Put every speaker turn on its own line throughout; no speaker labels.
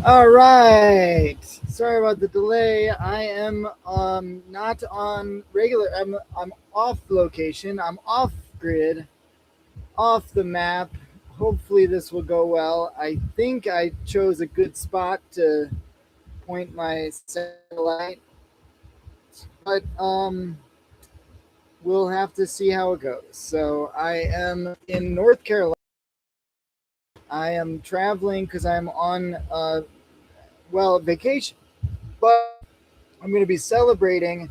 All right. Sorry about the delay. I am not on regular. I'm off location. I'm off grid, off the map. Hopefully this will go well. I think I chose a good spot to point my satellite, but we'll have to see how it goes. So I am in North Carolina. I am traveling because I'm on vacation, but I'm going to be celebrating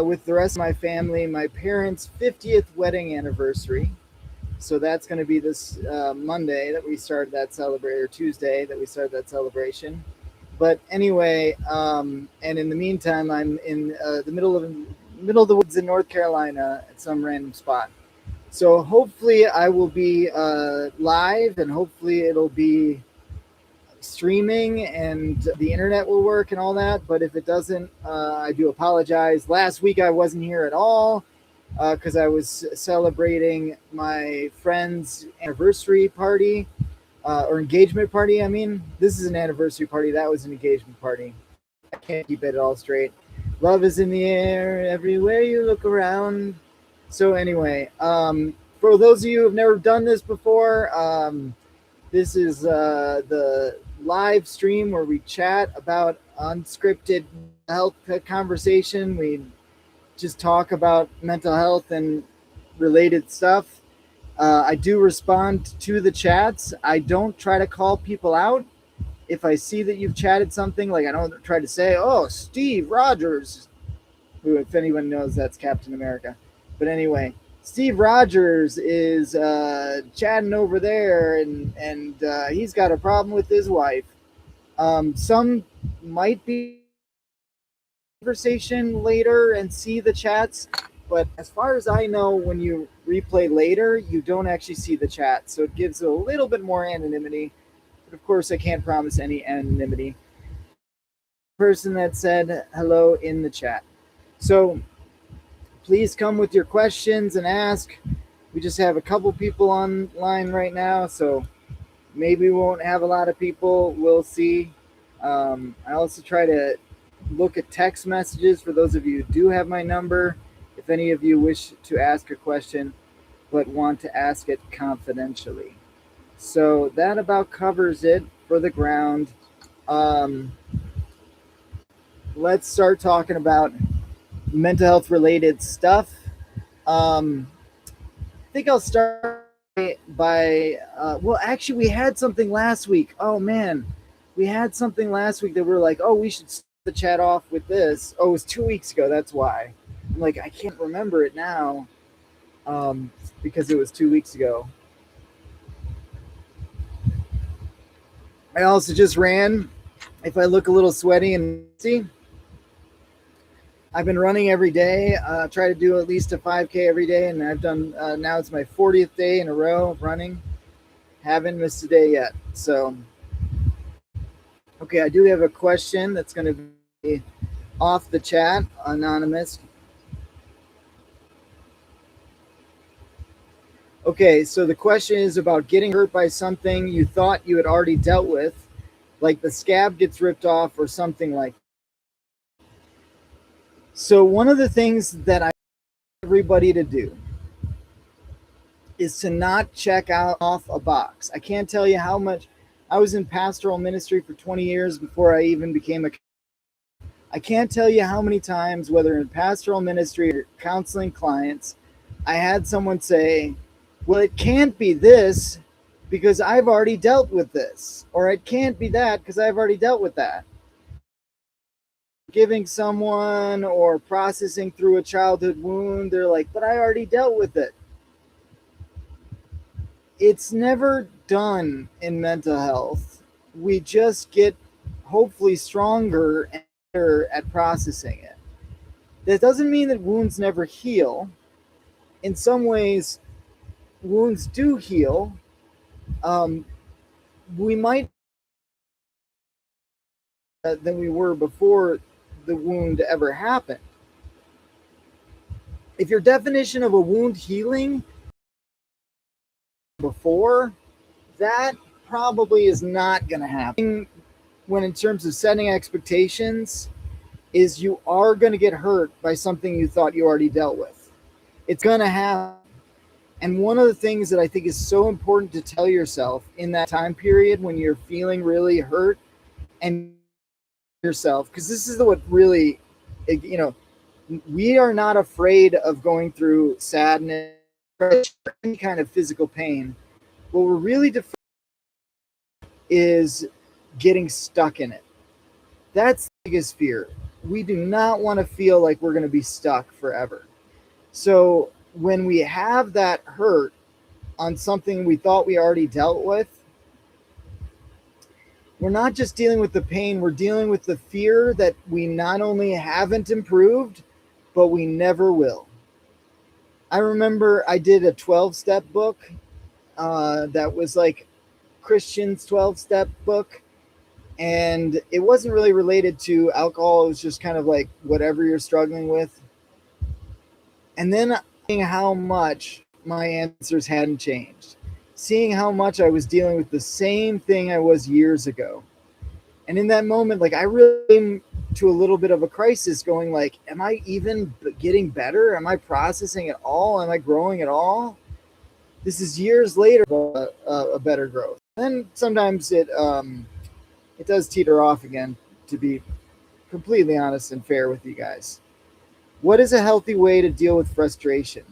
with the rest of my family my parents' 50th wedding anniversary. So that's going to be this Monday that we started that celebration, or Tuesday that we started that celebration. But anyway, and in the meantime, I'm in the middle of the woods in North Carolina at some random spot. So hopefully I will be live, and hopefully it'll be streaming and the internet will work and all that. But if it doesn't, I do apologize. Last week I wasn't here at all because I was celebrating my friend's anniversary party or engagement party. I mean, this is an anniversary party. That was an engagement party. I can't keep it all straight. Love is in the air everywhere you look around. So anyway, for those of you who've never done this before, this is the live stream where we chat about unscripted health conversation. We just talk about mental health and related stuff. I do respond to the chats. I don't try to call people out. If I see that you've chatted something, like I don't try to say, "Oh, Steve Rogers," who, if anyone knows, that's Captain America. But anyway, Steve Rogers is chatting over there, and he's got a problem with his wife. Some might be conversation later and see the chats, but as far as I know, when you replay later, you don't actually see the chat, so it gives a little bit more anonymity. But of course, I can't promise any anonymity. Person that said hello in the chat. So please come with your questions and ask. We just have a couple people online right now, so maybe we won't have a lot of people. We'll see. I also try to look at text messages for those of you who do have my number. If any of you wish to ask a question but want to ask it confidentially. So that about covers it for the ground. Let's start talking about mental health related stuff. I think I'll start by well, actually, we had something last week. Oh man, we had something last week that we were like, oh, we should start the chat off with this. Oh, it was 2 weeks ago. That's why. I'm like, I can't remember it now because it was 2 weeks ago. I also just ran. If I look a little sweaty and see, I've been running every day. Try to do at least a 5K every day, and I've done now. It's my 40th day in a row of running. Haven't missed a day yet. So, okay, I do have a question that's going to be off the chat, anonymous. Okay, so the question is about getting hurt by something you thought you had already dealt with, like the scab gets ripped off or something like that. So one of the things that I want everybody to do is to not check out off a box. I can't tell you how much. I was in pastoral ministry for 20 years before I even became a. I can't tell you how many times, whether in pastoral ministry or counseling clients, I had someone say, well, it can't be this because I've already dealt with this, or it can't be that because I've already dealt with that. Giving someone or processing through a childhood wound, they're like, but I already dealt with it. It's never done in mental health. We just get hopefully stronger and better at processing it. That doesn't mean that wounds never heal. In some ways, wounds do heal. We might than we were before the wound ever happened. If your definition of a wound healing before, that probably is not going to happen. when in terms of setting expectations, is you are going to get hurt by something you thought you already dealt with. It's going to happen. And one of the things that I think is so important to tell yourself in that time period when you're feeling really hurt and yourself, because this is what really, you know, we are not afraid of going through sadness, any kind of physical pain. What we're really afraid is getting stuck in it. That's the biggest fear. We do not want to feel like we're going to be stuck forever. So when we have that hurt on something we thought we already dealt with, we're not just dealing with the pain, we're dealing with the fear that we not only haven't improved, but we never will. I remember I did a 12-step book that was like Christian's 12-step book. And it wasn't really related to alcohol. It was just kind of like whatever you're struggling with. And then seeing how much my answers hadn't changed, seeing how much I was dealing with the same thing I was years ago. And in that moment, like I really came to a little bit of a crisis going like, am I even getting better? Am I processing at all? Am I growing at all? This is years later, a better growth. And sometimes it does teeter off again, to be completely honest and fair with you guys. What is a healthy way to deal with frustration?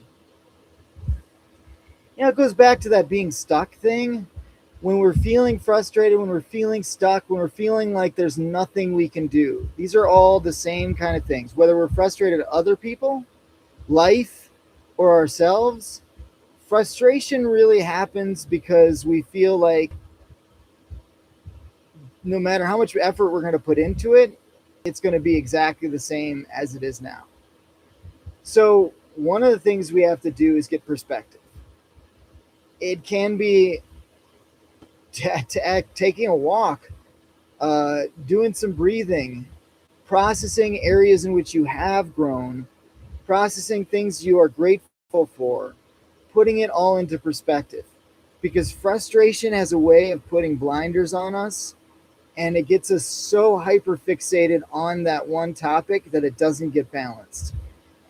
You know, it goes back to that being stuck thing. When we're feeling frustrated, when we're feeling stuck, when we're feeling like there's nothing we can do, these are all the same kind of things. Whether we're frustrated at other people, life, or ourselves, frustration really happens because we feel like no matter how much effort we're going to put into it, it's going to be exactly the same as it is now. So one of the things we have to do is get perspective. It can be taking a walk, doing some breathing, processing areas in which you have grown, processing things you are grateful for, putting it all into perspective. Because frustration has a way of putting blinders on us, and it gets us so hyper fixated on that one topic that it doesn't get balanced.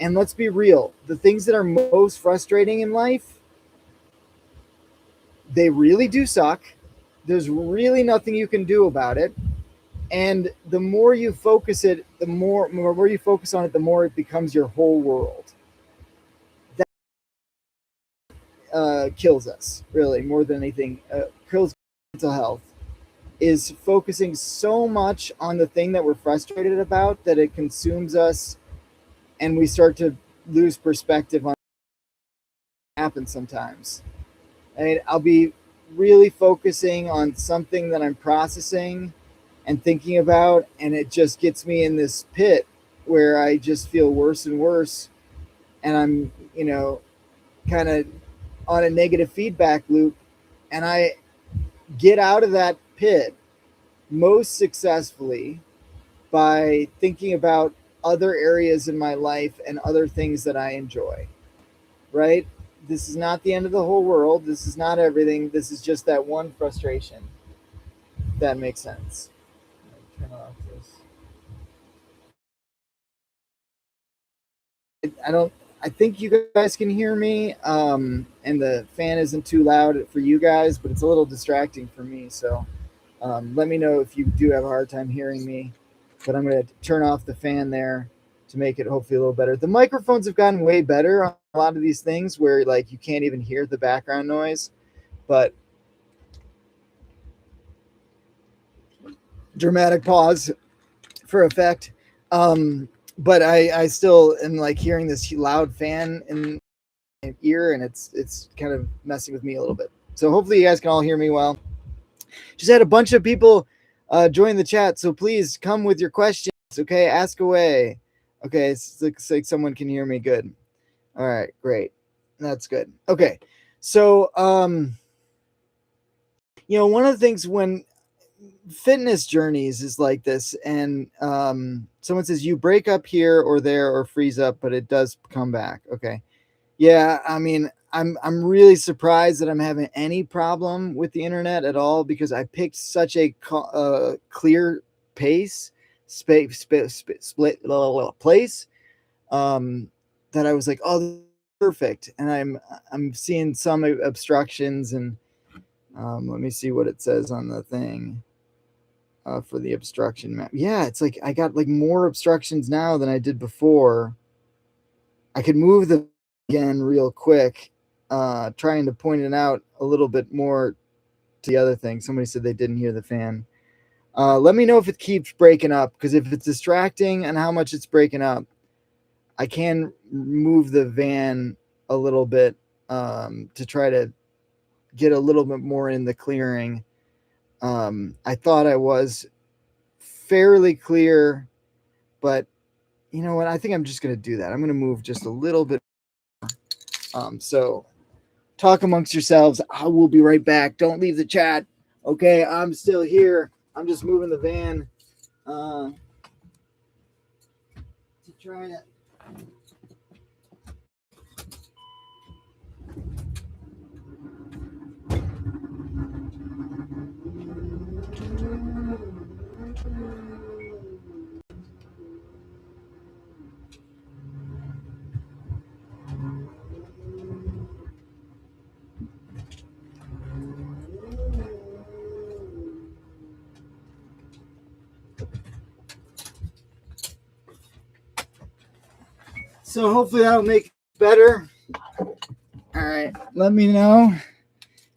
And let's be real, the things that are most frustrating in life, they really do suck. There's really nothing you can do about it. And the more you focus it, the more you focus on it, the more it becomes your whole world. That kills us, really, more than anything. Kills mental health. Is focusing so much on the thing that we're frustrated about that it consumes us, and we start to lose perspective on what happens sometimes. And I'll be really focusing on something that I'm processing and thinking about, and it just gets me in this pit where I just feel worse and worse, and I'm, kind of on a negative feedback loop, and I get out of that pit most successfully by thinking about other areas in my life and other things that I enjoy, right? This is not the end of the whole world. This is not everything. This is just that one frustration. If that makes sense. Turn off this. I think you guys can hear me, and the fan isn't too loud for you guys, but it's a little distracting for me. So let me know if you do have a hard time hearing me. But I'm going to turn off the fan there to make it hopefully a little better. The microphones have gotten way better on a lot of these things where like you can't even hear the background noise. But dramatic pause for effect. But I still am like hearing this loud fan in my ear, and it's kind of messing with me a little bit. So hopefully you guys can all hear me well. Just had a bunch of people join the chat, so please come with your questions. Okay, ask away. Okay, it looks like someone can hear me good. All right, great. That's good. Okay, so one of the things when fitness journeys is like this, and someone says you break up here or there or freeze up, but it does come back. Okay, yeah, I mean, I'm really surprised that I'm having any problem with the internet at all, because I picked such a clear pace, split place, that I was like, oh, this is perfect. And I'm seeing some obstructions, and let me see what it says on the thing for the obstruction map. Yeah, it's like I got like more obstructions now than I did before. I could move the again real quick, trying to point it out a little bit more to the other thing. Somebody said they didn't hear the fan. Let me know if it keeps breaking up, because if it's distracting and how much it's breaking up, I can move the van a little bit to try to get a little bit more in the clearing. I thought I was fairly clear, but you know what? I think I'm just going to do that. I'm going to move just a little bit. So talk amongst yourselves. I will be right back. Don't leave the chat. Okay, I'm still here. I'm just moving the van to try to. So hopefully that'll make it better. All right, let me know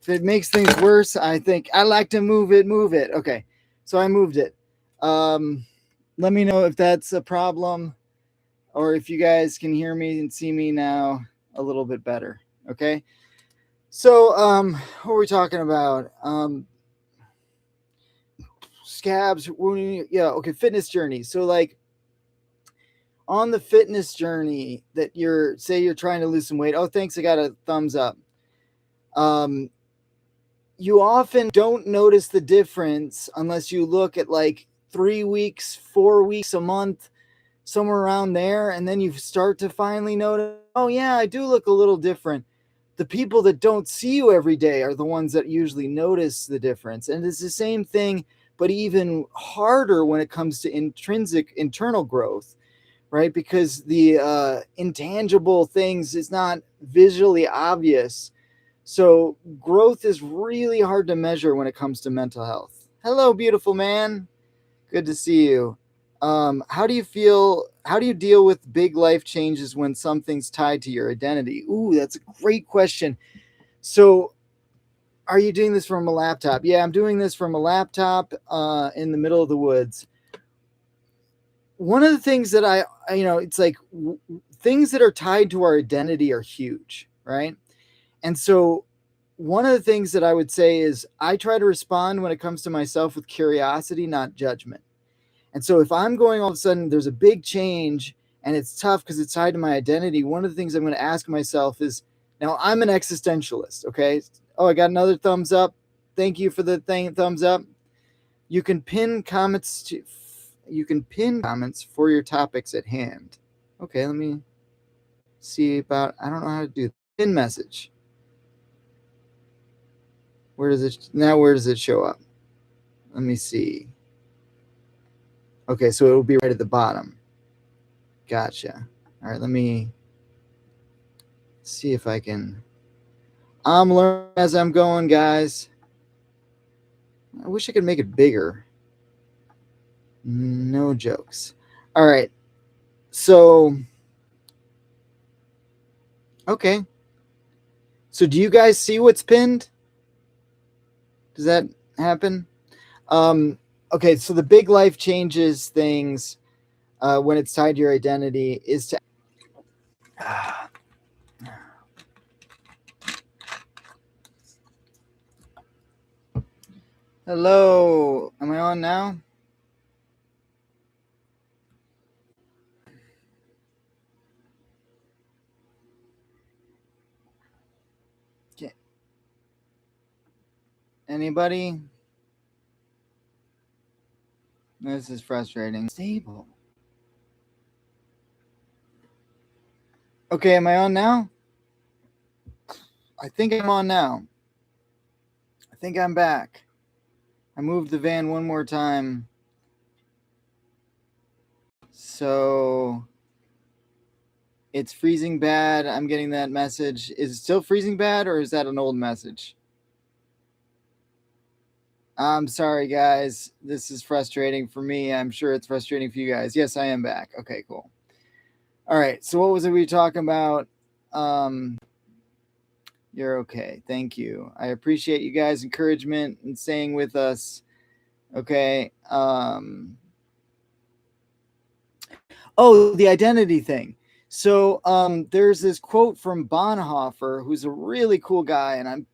if it makes things worse. I think I like to move it. Okay, so I moved it. Let me know if that's a problem, or if you guys can hear me and see me now a little bit better. Okay. So what are we talking about? Scabs, wounding, yeah, okay, fitness journey. So like on the fitness journey that you're trying to lose some weight. Oh, thanks, I got a thumbs up. You often don't notice the difference unless you look at like 3 weeks, 4 weeks, a month, somewhere around there, and then you start to finally notice, oh yeah, I do look a little different. The people that don't see you every day are the ones that usually notice the difference. And it's the same thing, but even harder when it comes to intrinsic internal growth, right? Because the intangible things is not visually obvious. So growth is really hard to measure when it comes to mental health. Hello, beautiful man. Good to see you. How do you feel? How do you deal with big life changes when something's tied to your identity? Ooh, that's a great question. So, are you doing this from a laptop? Yeah, I'm doing this from a laptop in the middle of the woods. One of the things that it's like things that are tied to our identity are huge, right? And so, one of the things that I would say is I try to respond when it comes to myself with curiosity, not judgment. And so if I'm going all of a sudden, there's a big change and it's tough because it's tied to my identity. One of the things I'm going to ask myself is, now I'm an existentialist. Okay. Oh, I got another thumbs up. Thank you for the thumbs up. You can pin comments for your topics at hand. Okay. Let me see about, I don't know how to do pin message. Where does it show up? Let me see. Okay, so it will be right at the bottom. Gotcha. All right, let me see if I can. I'm learning as I'm going, guys. I wish I could make it bigger. No jokes. All right. So, okay. So do you guys see what's pinned? Does that happen? Okay, so the big life changes things when it's tied to your identity is to Hello, am I on now? Okay. Anybody? This is frustrating. Stable. Okay, am I on now? I think I'm on now. I think I'm back. I moved the van one more time. So it's freezing bad. I'm getting that message. Is it still freezing bad, or is that an old message? I'm sorry, guys. This is frustrating for me. I'm sure it's frustrating for you guys. Yes, I am back. Okay, cool. All right. So what was it we were talking about? You're okay. Thank you. I appreciate you guys' encouragement and staying with us. Okay. Oh, the identity thing. So there's this quote from Bonhoeffer, who's a really cool guy, and I'm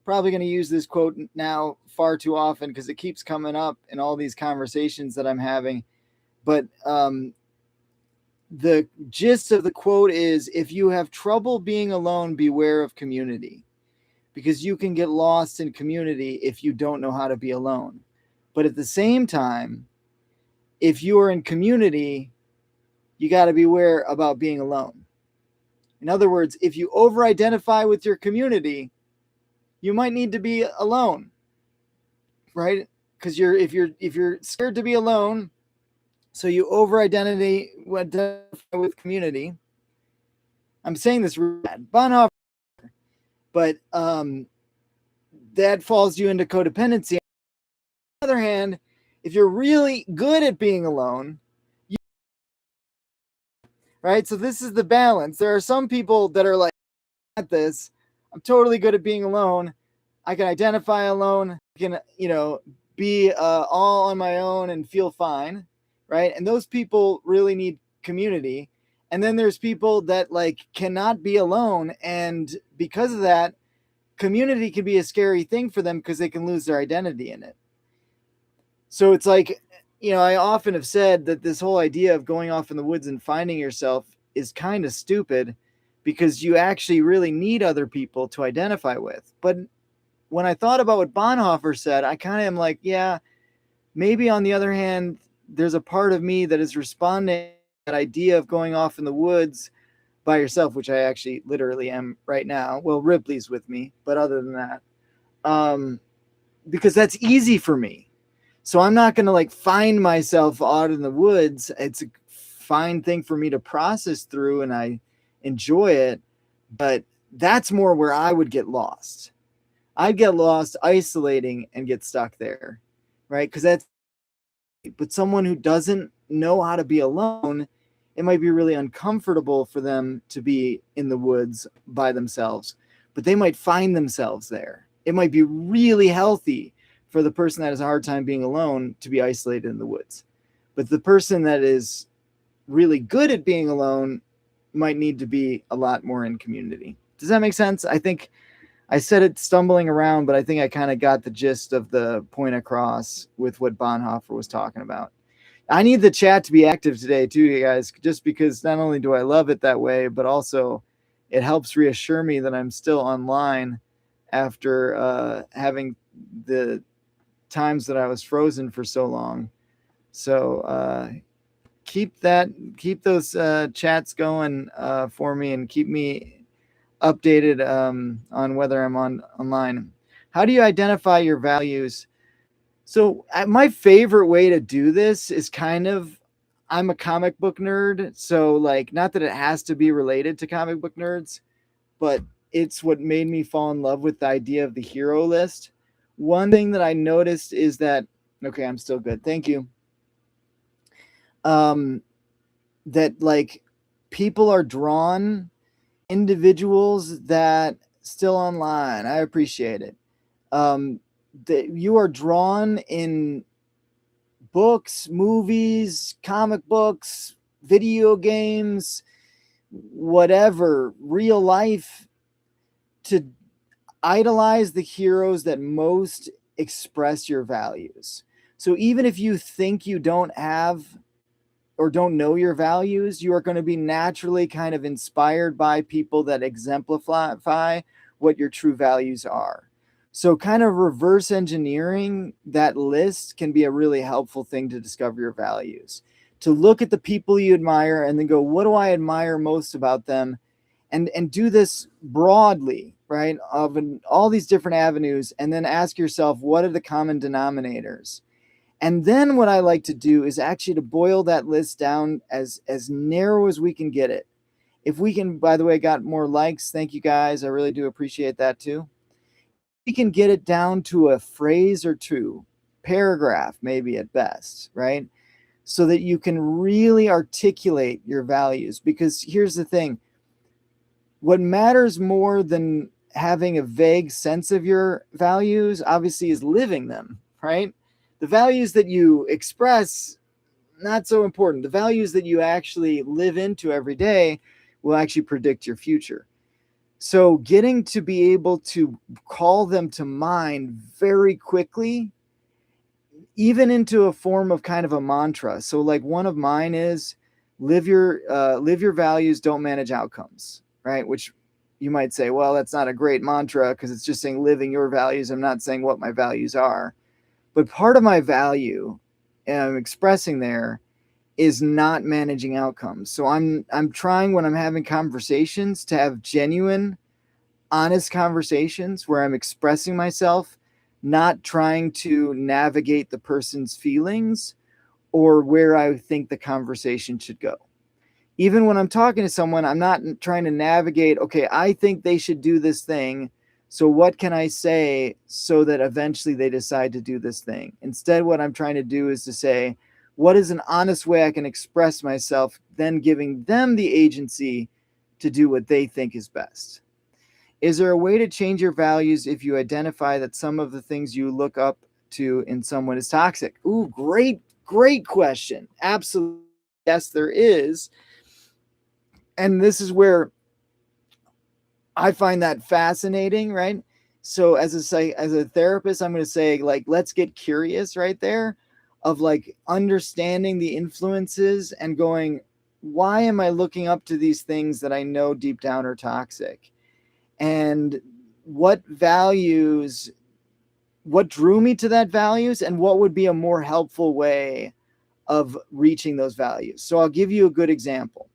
probably going to use this quote now far too often because it keeps coming up in all these conversations that I'm having. But the gist of the quote is, if you have trouble being alone, beware of community, because you can get lost in community if you don't know how to be alone. But at the same time, if you are in community, you got to beware about being alone. In other words, if you over-identify with your community, you might need to be alone, right? Because if you're scared to be alone, so you over-identify with community. I'm saying this really bad, Bonhoeffer, but that falls you into codependency. On the other hand, if you're really good at being alone, right? So this is the balance. There are some people that are like, at this, I'm totally good at being alone. I can identify alone. I can, be all on my own and feel fine, right? And those people really need community. And then there's people that like cannot be alone, and because of that, community can be a scary thing for them because they can lose their identity in it. So it's like, I often have said that this whole idea of going off in the woods and finding yourself is kind of stupid, because you actually really need other people to identify with. But when I thought about what Bonhoeffer said, I kind of am like, yeah, maybe on the other hand, there's a part of me that is responding to that idea of going off in the woods by yourself, which I actually literally am right now. Well, Ripley's with me, but other than that, because that's easy for me. So I'm not going to like find myself out in the woods. It's a fine thing for me to process through, and I enjoy it, but that's more where I would get lost. I'd get lost isolating and get stuck there, right? But someone who doesn't know how to be alone, it might be really uncomfortable for them to be in the woods by themselves, but they might find themselves there. It might be really healthy for the person that has a hard time being alone to be isolated in the woods. But the person that is really good at being alone might need to be a lot more in community. Does that make sense? I think I said it stumbling around, but I think I kind of got the gist of the point across with what Bonhoeffer was talking about. I need the chat to be active today too, you guys, just because not only do I love it that way, but also it helps reassure me that I'm still online after having the times that I was frozen for so long. So keep those chats going for me, and keep me updated on whether I'm online. How do you identify your values? So my favorite way to do this is I'm a comic book nerd. So like, not that it has to be related to comic book nerds, but it's what made me fall in love with the idea of the hero list. One thing that I noticed is that, okay, I'm still good. Thank you. That like people are drawn, individuals that still online. I appreciate it. That you are drawn in books, movies, comic books, video games, whatever, real life, to idolize the heroes that most express your values. So even if you think you don't have or don't know your values, you are going to be naturally kind of inspired by people that exemplify what your true values are. So kind of reverse engineering that list can be a really helpful thing to discover your values. To look at the people you admire and then go, what do I admire most about them? And do this broadly. right, of all these different avenues, and then ask yourself, what are the common denominators? And then what I like to do is actually to boil that list down as narrow as we can get it. If we can, by the way, got more likes. Thank you guys. I really do appreciate that too. We can get it down to a phrase or two, paragraph maybe at best, right? So that you can really articulate your values. Because here's the thing, what matters more than having a vague sense of your values, obviously, is living them, right? The values that you express, not so important. The values that you actually live into every day will actually predict your future. So getting to be able to call them to mind very quickly, even into a form of kind of a mantra. So like one of mine is live your values, don't manage outcomes, right? Which you might say, well, that's not a great mantra because it's just saying living your values. I'm not saying what my values are. But part of my value I'm expressing there is not managing outcomes. So I'm trying, when I'm having conversations, to have genuine, honest conversations where I'm expressing myself, not trying to navigate the person's feelings or where I think the conversation should go. Even when I'm talking to someone, I'm not trying to navigate, okay, I think they should do this thing, so what can I say so that eventually they decide to do this thing? Instead, what I'm trying to do is to say, what is an honest way I can express myself, then giving them the agency to do what they think is best. Is there a way to change your values if you identify that some of the things you look up to in someone is toxic? Ooh, great question. Absolutely. Yes, there is. And this is where I find that fascinating, right? So as a therapist, I'm going to say, like, let's get curious right there of like understanding the influences and going, why am I looking up to these things that I know deep down are toxic? And what values, what drew me to that values, and what would be a more helpful way of reaching those values? So I'll give you a good example.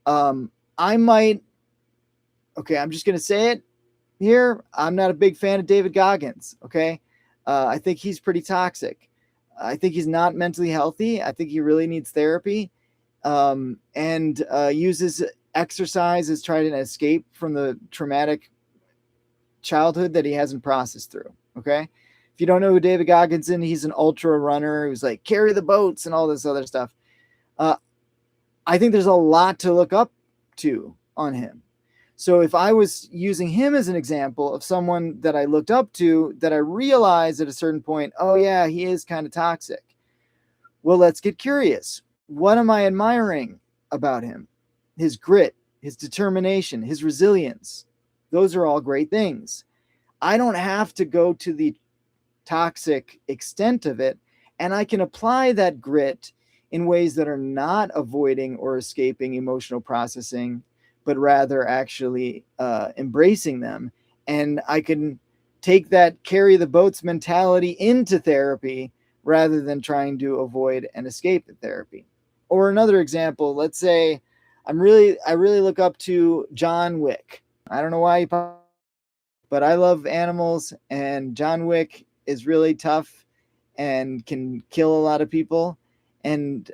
I might, okay, I'm just going to say it here. I'm not a big fan of David Goggins. Okay. I think he's pretty toxic. I think he's not mentally healthy. I think he really needs therapy, and uses exercise as trying to escape from the traumatic childhood that he hasn't processed through. Okay. If you don't know who David Goggins is, he's an ultra runner who's like carry the boats and all this other stuff. I think there's a lot to look up to on him. So if I was using him as an example of someone that I looked up to, that I realized at a certain point, oh yeah, he is kind of toxic. Well, let's get curious. What am I admiring about him? His grit, his determination, his resilience. Those are all great things. I don't have to go to the toxic extent of it, and I can apply that grit in ways that are not avoiding or escaping emotional processing, but rather actually embracing them. And I can take that carry the boats mentality into therapy rather than trying to avoid and escape the therapy. Or another example, let's say I really look up to John Wick. I don't know why, but I love animals, and John Wick is really tough and can kill a lot of people. And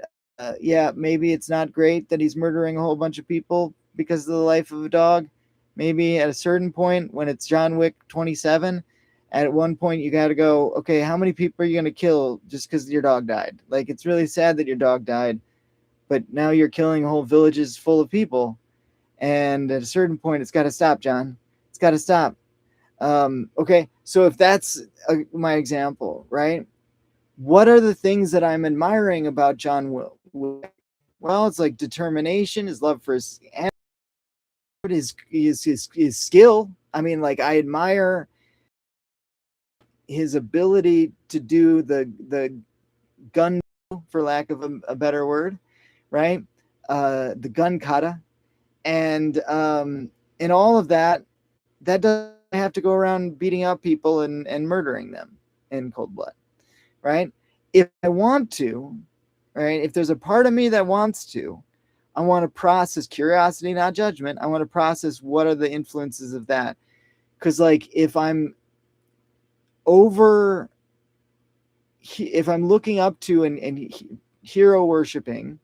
yeah, maybe it's not great that he's murdering a whole bunch of people because of the life of a dog. Maybe at a certain point, when it's John Wick 27, at one point you got to go, okay, how many people are you going to kill just because your dog died? Like, it's really sad that your dog died, but now you're killing whole villages full of people. And at a certain point, it's got to stop, John. It's got to stop. Okay, so if that's my example, right? What are the things that I'm admiring about John Wick? Well, it's like determination, his love for his skill. I mean, like, I admire his ability to do the gun, for lack of a better word, right? The gun kata, and in all of that, that doesn't have to go around beating up people and murdering them in cold blood, right? If I want to, right? If there's a part of me that wants to, I want to process curiosity, not judgment. I want to process what are the influences of that. Because like if I'm over, if I'm looking up to and hero worshiping,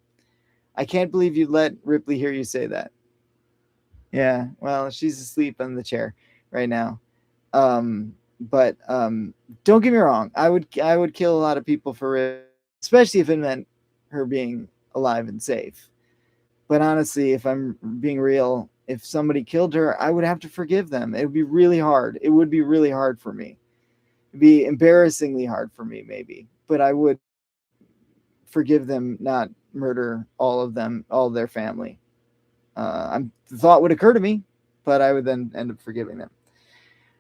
I can't believe you let Ripley hear you say that. Yeah, well, she's asleep on the chair right now. But don't get me wrong, I would kill a lot of people for it, especially if it meant her being alive and safe. But honestly, if I'm being real, if somebody killed her, I would have to forgive them. It would be really hard. It would be really hard for me. It'd be embarrassingly hard for me, maybe. But I would forgive them, not murder all of them, all of their family. The thought would occur to me, but I would then end up forgiving them.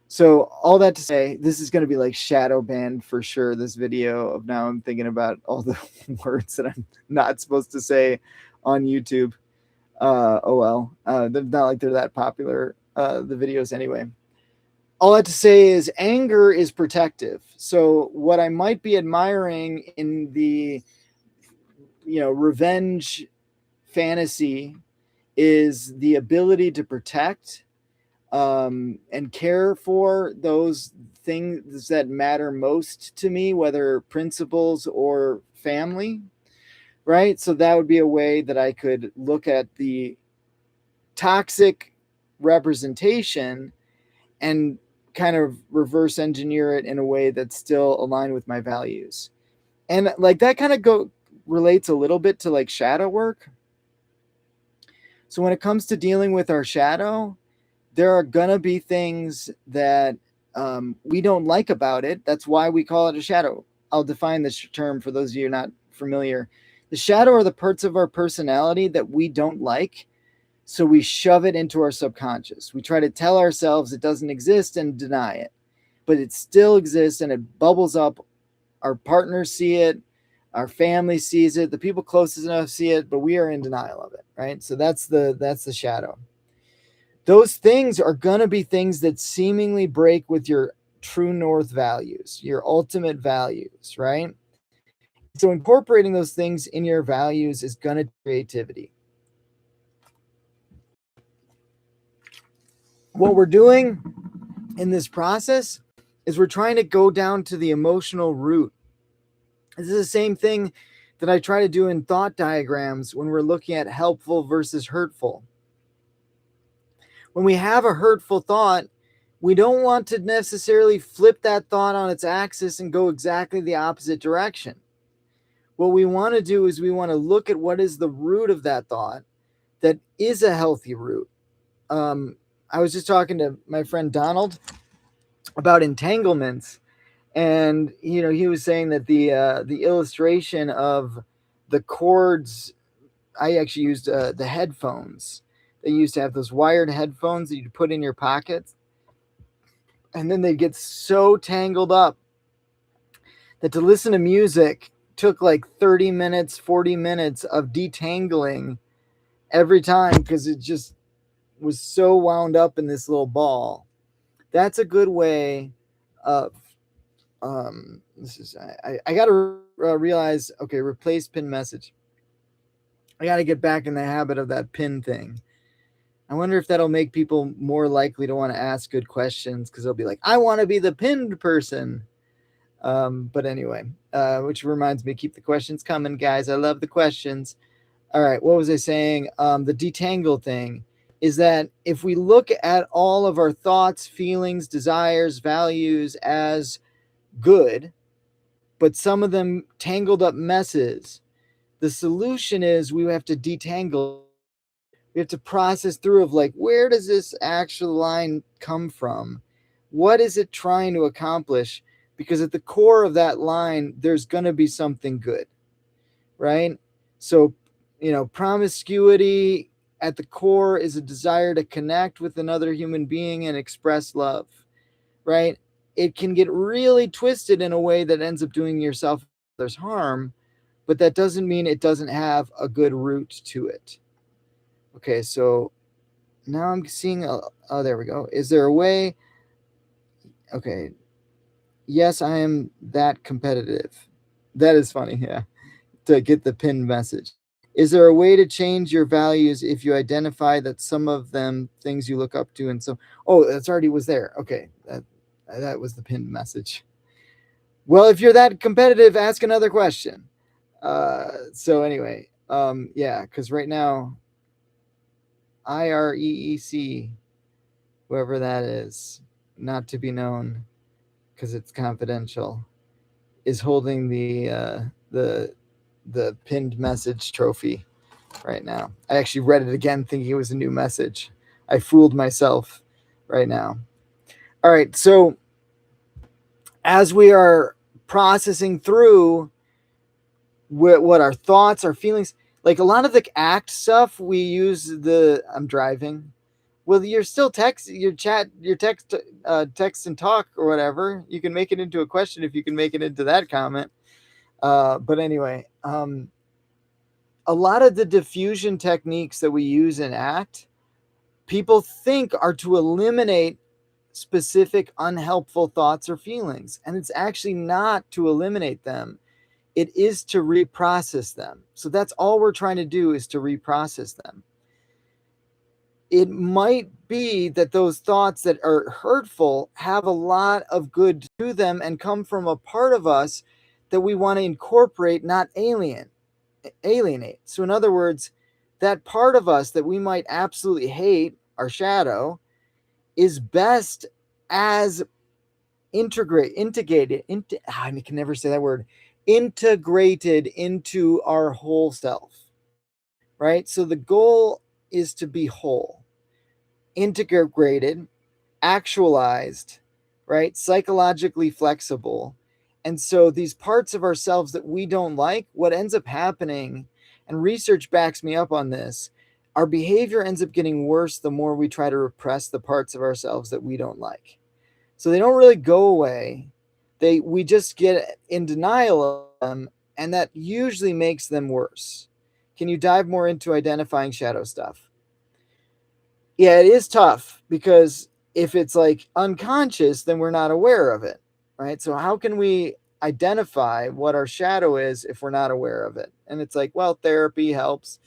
So all that to say, this is going to be like shadow banned for sure. This video of now I'm thinking about all the words that I'm not supposed to say on YouTube. Oh well, they're not like they're that popular. The videos anyway. All that to say is anger is protective. So what I might be admiring in the revenge fantasy is the ability to protect and care for those things that matter most to me, whether principles or family, right? So that would be a way that I could look at the toxic representation and kind of reverse engineer it in a way that's still aligned with my values. And like that kind of relates a little bit to like shadow work. So when it comes to dealing with our shadow, there are gonna be things that we don't like about it. That's why we call it a shadow. I'll define this term for those of you not familiar. The shadow are the parts of our personality that we don't like, so we shove it into our subconscious. We try to tell ourselves it doesn't exist and deny it, but it still exists and it bubbles up. Our partners see it, our family sees it, the people closest enough see it, but we are in denial of it, right? So that's the shadow. Those things are going to be things that seemingly break with your true north values, your ultimate values, right? So incorporating those things in your values is going to creativity. What we're doing in this process is we're trying to go down to the emotional root. This is the same thing that I try to do in thought diagrams when we're looking at helpful versus hurtful. When we have a hurtful thought, we don't want to necessarily flip that thought on its axis and go exactly the opposite direction. What we want to do is we want to look at what is the root of that thought that is a healthy root. I was just talking to my friend Donald about entanglements, and he was saying that the illustration of the cords. I actually used the headphones. They used to have those wired headphones that you put in your pockets, and then they get so tangled up that to listen to music took like 30 minutes, 40 minutes of detangling every time because it just was so wound up in this little ball. That's a good way of I got to realize, okay, replace pin message. I got to get back in the habit of that pin thing. I wonder if that'll make people more likely to want to ask good questions because they'll be like, I want to be the pinned person. But anyway, which reminds me, keep the questions coming, guys. I love the questions. All right, what was I saying? The detangle thing is that if we look at all of our thoughts, feelings, desires, values as good, but some of them tangled up messes, the solution is we have to detangle. We have to process through of like, where does this actual line come from? What is it trying to accomplish? Because at the core of that line, there's going to be something good, right? So, promiscuity at the core is a desire to connect with another human being and express love, right? It can get really twisted in a way that ends up doing yourself others harm, but that doesn't mean it doesn't have a good root to it. Okay, so now I'm seeing, oh, there we go. Is there a way? Okay. Yes, I am that competitive. That is funny, yeah, to get the pinned message. Is there a way to change your values if you identify that some of them things you look up to and some? Oh, that's already was there. Okay, that was the pinned message. Well, if you're that competitive, ask another question. So anyway, yeah, because right now, IREEC, whoever that is, not to be known, because it's confidential, is holding the pinned message trophy right now. I actually read it again thinking it was a new message. I fooled myself right now. All right, so as we are processing through what our thoughts, our feelings, like a lot of the ACT stuff, we use the I'm driving. Well, you're still text, your chat, your text and talk or whatever. You can make it into a question if you can make it into that comment. But anyway, a lot of the diffusion techniques that we use in ACT, people think are to eliminate specific unhelpful thoughts or feelings. And it's actually not to eliminate them. It is to reprocess them. So that's all we're trying to do, is to reprocess them. It might be that those thoughts that are hurtful have a lot of good to them and come from a part of us that we want to incorporate, not alienate. So in other words, that part of us that we might absolutely hate, our shadow, is best as integrated, I can never say that word, integrated into our whole self, right? So the goal is to be whole, integrated, actualized, right? Psychologically flexible. And so these parts of ourselves that we don't like, what ends up happening, and research backs me up on this, our behavior ends up getting worse the more we try to repress the parts of ourselves that we don't like. So they don't really go away. We just get in denial of them, and that usually makes them worse. Can you dive more into identifying shadow stuff? Yeah, it is tough, because if it's like unconscious, then we're not aware of it, right? So how can we identify what our shadow is if we're not aware of it? And it's like, well, therapy helps,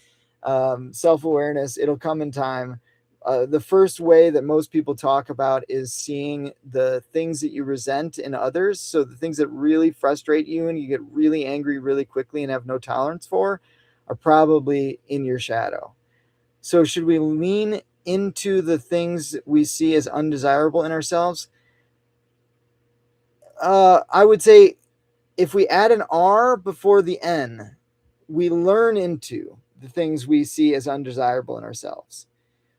self-awareness, it'll come in time. The first way that most people talk about is seeing the things that you resent in others. So the things that really frustrate you and you get really angry really quickly and have no tolerance for are probably in your shadow. So should we lean into the things we see as undesirable in ourselves? I would say if we add an R before the N, we learn into the things we see as undesirable in ourselves.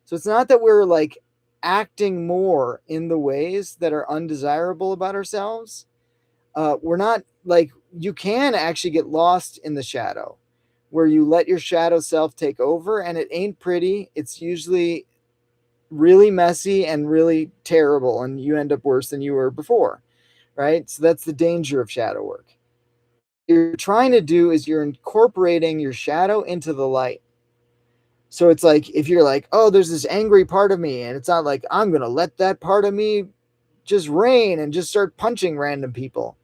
So it's not that we're like acting more in the ways that are undesirable about ourselves. We're not like, you can actually get lost in the shadow, where you let your shadow self take over, and it ain't pretty. It's usually really messy and really terrible, and you end up worse than you were before, right? So that's the danger of shadow work. What you're trying to do is you're incorporating your shadow into the light. So it's like, if you're like, oh, there's this angry part of me, and it's not like, I'm going to let that part of me just reign and just start punching random people.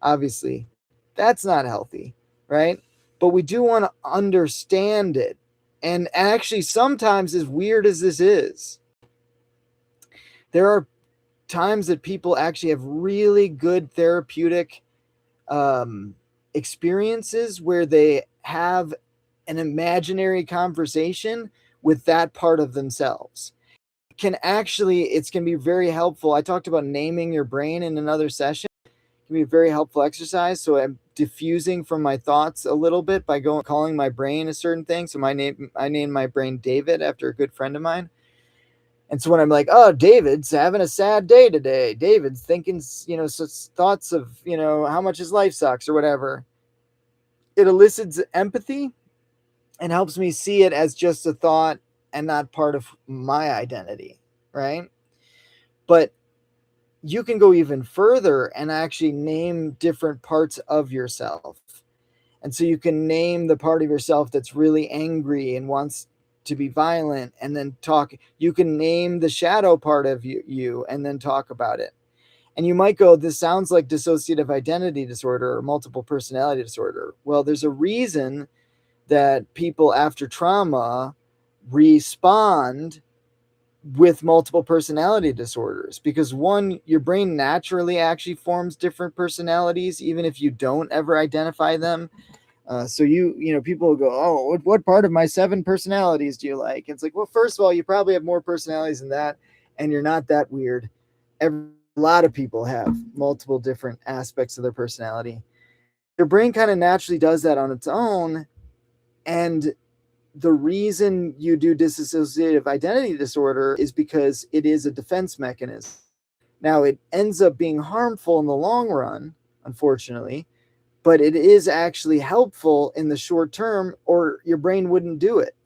Obviously, that's not healthy, right? But we do want to understand it. And actually, sometimes, as weird as this is, there are times that people actually have really good therapeutic experiences where they have an imaginary conversation with that part of themselves. It can be very helpful. I talked about naming your brain in another session. It can be a very helpful exercise. So I'm diffusing from my thoughts a little bit by calling my brain a certain thing. So I named my brain David after a good friend of mine. And so when I'm like, oh, David's having a sad day today, David's thinking, thoughts of, how much his life sucks or whatever, it elicits empathy and helps me see it as just a thought and not part of my identity, right? But you can go even further and actually name different parts of yourself. And so you can name the part of yourself that's really angry and wants to be violent, and then talk. You can name the shadow part of you and then talk about it. And you might go, this sounds like dissociative identity disorder or multiple personality disorder. Well, there's a reason that people after trauma respond with multiple personality disorders, because one, your brain naturally actually forms different personalities even if you don't ever identify them. So people will go, oh, what part of my 7 personalities do you like? It's like, well, first of all, you probably have more personalities than that, and you're not that weird. A lot of people have multiple different aspects of their personality. Your brain kind of naturally does that on its own, and the reason you do dissociative identity disorder is because it is a defense mechanism. Now, it ends up being harmful in the long run, unfortunately, but it is actually helpful in the short term, or your brain wouldn't do it,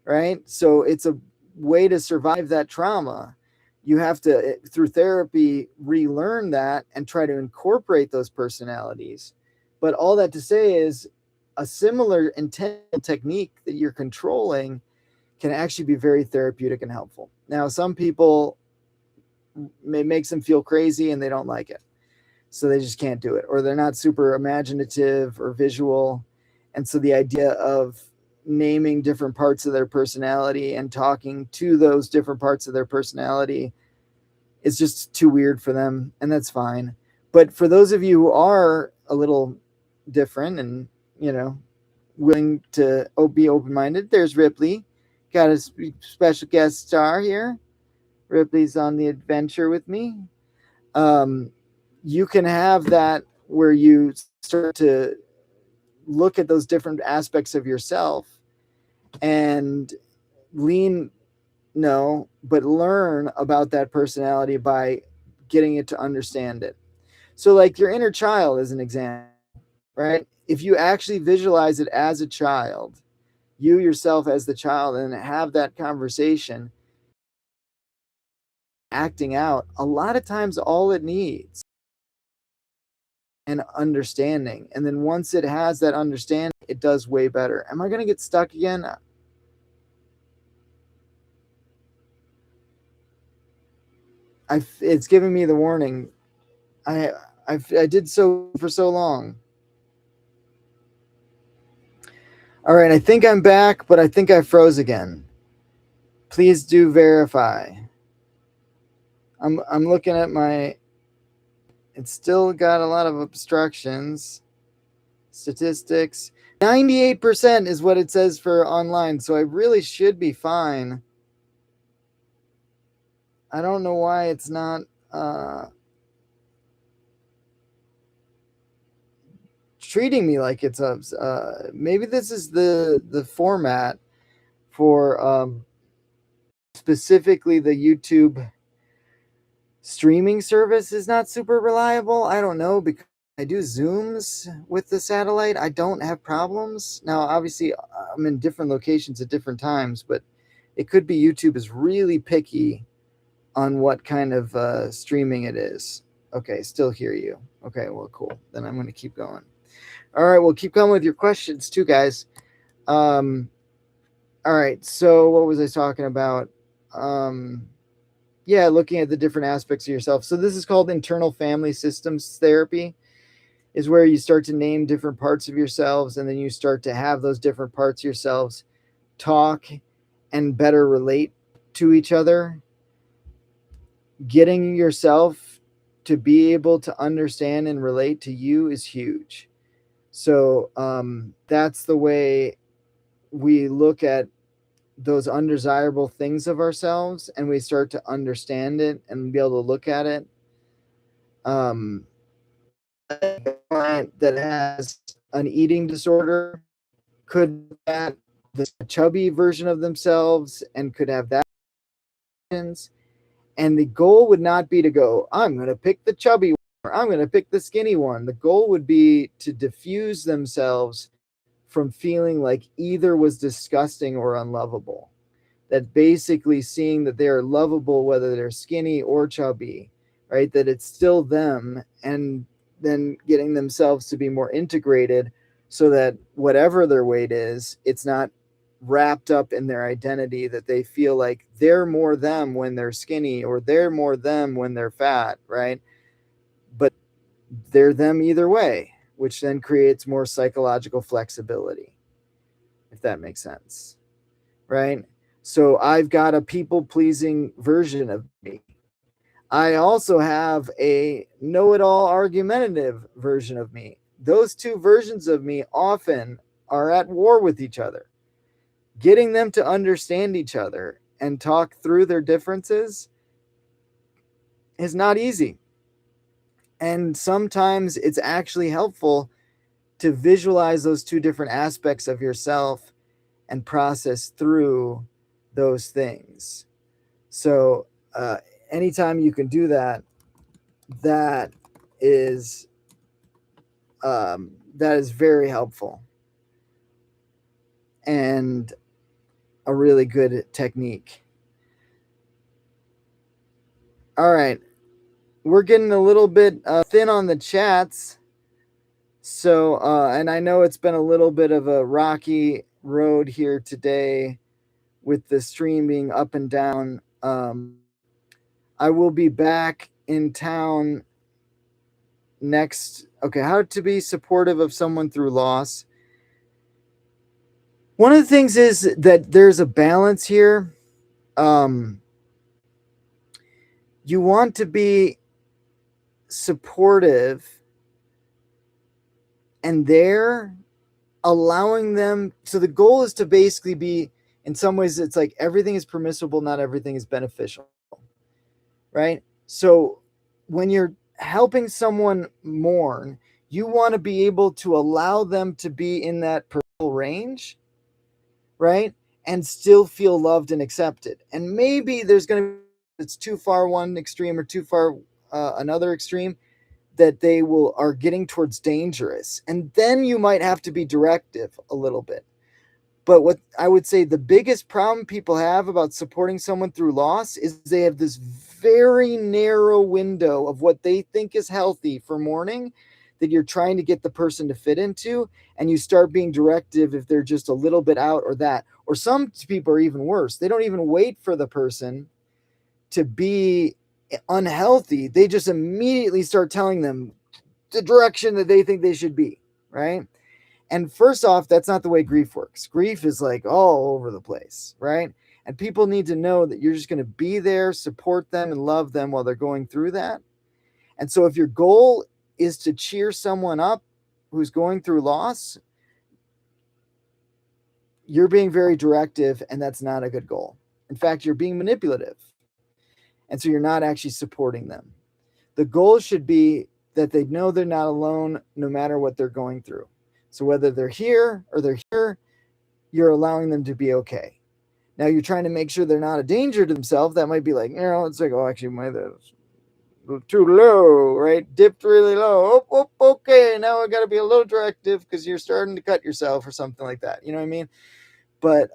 right? So it's a way to survive that trauma. You have to, through therapy, relearn that and try to incorporate those personalities. But all that to say is, a similar intentional technique that you're controlling can actually be very therapeutic and helpful. Now, some people, it makes them feel crazy and they don't like it, so they just can't do it, or they're not super imaginative or visual. And so the idea of naming different parts of their personality and talking to those different parts of their personality is just too weird for them, and that's fine. But for those of you who are a little different and, willing to be open-minded, there's Ripley. Got a special guest star here. Ripley's on the adventure with me. You can have that where you start to look at those different aspects of yourself and but learn about that personality by getting it to understand it. So like your inner child is an example, right? If you actually visualize it as a child, you yourself as the child, and have that conversation, acting out, a lot of times all it needs and understanding. And then once it has that understanding, it does way better. Am I going to get stuck again? It's giving me the warning. I did so for so long. All right, I think I'm back, but I think I froze again. Please do verify. I'm looking at my. It's still got a lot of obstructions. Statistics. 98% is what it says for online, so I really should be fine. I don't know why it's not treating me like it's maybe this is the format for specifically the YouTube streaming service is not super reliable. I don't know, because I do Zooms with the satellite. I don't have problems. Now, obviously, I'm in different locations at different times, but it could be YouTube is really picky on what kind of streaming it is. Okay, still hear you. Okay, well, cool. Then I'm going to keep going. All right, well, keep going with your questions too, guys. All right, so what was I talking about? Yeah, looking at the different aspects of yourself. So this is called internal family systems therapy, is where you start to name different parts of yourselves, and then you start to have those different parts of yourselves talk and better relate to each other. Getting yourself to be able to understand and relate to you is huge. So that's the way we look at those undesirable things of ourselves, and we start to understand it and be able to look at it. A client that has an eating disorder could have the chubby version of themselves and could have that. And the goal would not be to go, I'm going to pick the chubby one, or I'm going to pick the skinny one. The goal would be to diffuse themselves from feeling like either was disgusting or unlovable. That basically seeing that they are lovable, whether they're skinny or chubby, right? That it's still them, and then getting themselves to be more integrated so that whatever their weight is, it's not wrapped up in their identity, that they feel like they're more them when they're skinny or they're more them when they're fat, right? But they're them either way, which then creates more psychological flexibility. if that makes sense, right? So I've got a people pleasing version of me. I also have a know it all argumentative version of me. Those two versions of me often are at war with each other. Getting them to understand each other and talk through their differences is not easy. And sometimes it's actually helpful to visualize those two different aspects of yourself and process through those things. So, anytime you can do that, that is that is very helpful and a really good technique. All right, we're getting a little bit thin on the chats. So, and I know it's been a little bit of a rocky road here today with the stream being up and down. I will be back in town next. Okay, how to be supportive of someone through loss. One of the things is that there's a balance here. You want to be supportive and there allowing them. So the goal is to basically be, in some ways, it's like everything is permissible, not everything is beneficial, right? So when you're helping someone mourn, you want to be able to allow them to be in that permissible range, right? And still feel loved and accepted. And maybe there's going to be, it's too far one extreme or too far another extreme, that they are getting towards dangerous. And then you might have to be directive a little bit. But what I would say the biggest problem people have about supporting someone through loss is they have this very narrow window of what they think is healthy for mourning that you're trying to get the person to fit into, and you start being directive if they're just a little bit out or that. Or some people are even worse. They don't even wait for the person to be unhealthy. They just immediately start telling them the direction that they think they should be, right? And first off, that's not the way grief works. Grief is like all over the place, right? And people need to know that you're just going to be there, support them, and love them while they're going through that. And so if your goal is to cheer someone up who's going through loss, you're being very directive, and that's not a good goal. In fact, you're being manipulative. And so you're not actually supporting them. The goal should be that they know they're not alone no matter what they're going through. So whether they're here or they're here, you're allowing them to be okay. Now you're trying to make sure they're not a danger to themselves. That might be like, it's like, oh, actually, that's too low, right? Dipped really low. Okay, now I got to be a little directive because you're starting to cut yourself or something like that. You know what I mean? But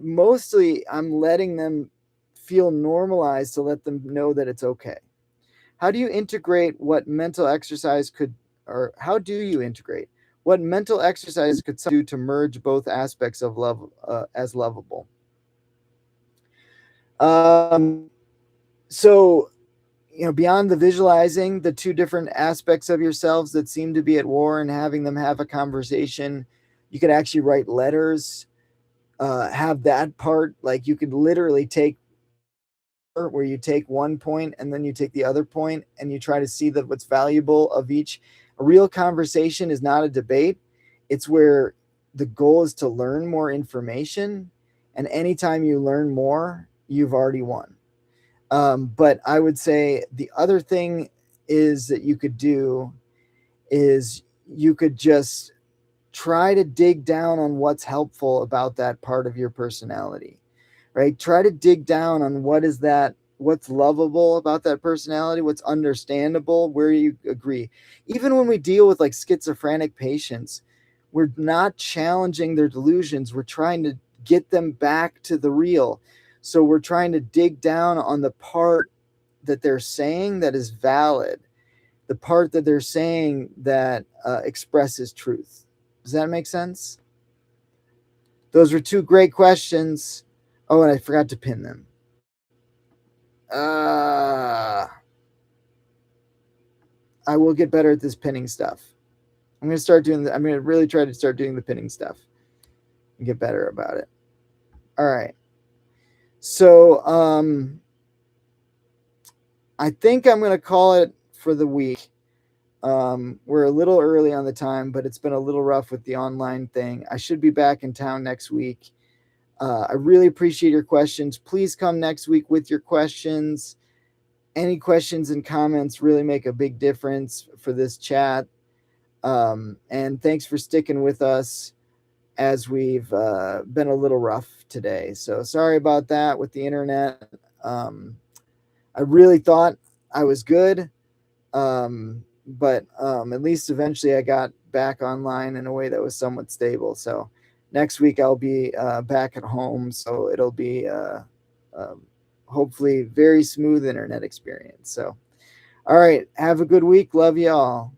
mostly I'm letting them feel normalized to let them know that it's okay. How do you integrate what mental exercise could, or how do you integrate what mental exercise could do to merge both aspects of love as lovable? So, beyond the visualizing the two different aspects of yourselves that seem to be at war and having them have a conversation, you could actually write letters, have that part, like you could literally take where you take one point and then you take the other point and you try to see that what's valuable of each. A real conversation is not a debate. It's where the goal is to learn more information. And anytime you learn more, you've already won. But I would say the other thing is that you could do is you could just try to dig down on what's helpful about that part of your personality, right? Try to dig down on what's lovable about that personality, what's understandable, where you agree. Even when we deal with like schizophrenic patients, we're not challenging their delusions. We're trying to get them back to the real. So we're trying to dig down on the part that they're saying that is valid, the part that they're saying that expresses truth. Does that make sense? Those were two great questions. Oh, and I forgot to pin them. I will get better at this pinning stuff. I'm going to really try to start doing the pinning stuff. and get better about it. All right. So I think I'm going to call it for the week. We're a little early on the time, but it's been a little rough with the online thing. I should be back in town next week. I really appreciate your questions. Please come next week with your questions. Any questions and comments really make a big difference for this chat. And thanks for sticking with us as we've been a little rough today. So sorry about that with the internet. I really thought I was good, but at least eventually I got back online in a way that was somewhat stable. So next week I'll be back at home, so it'll be hopefully very smooth internet experience. So, all right, have a good week. Love you all.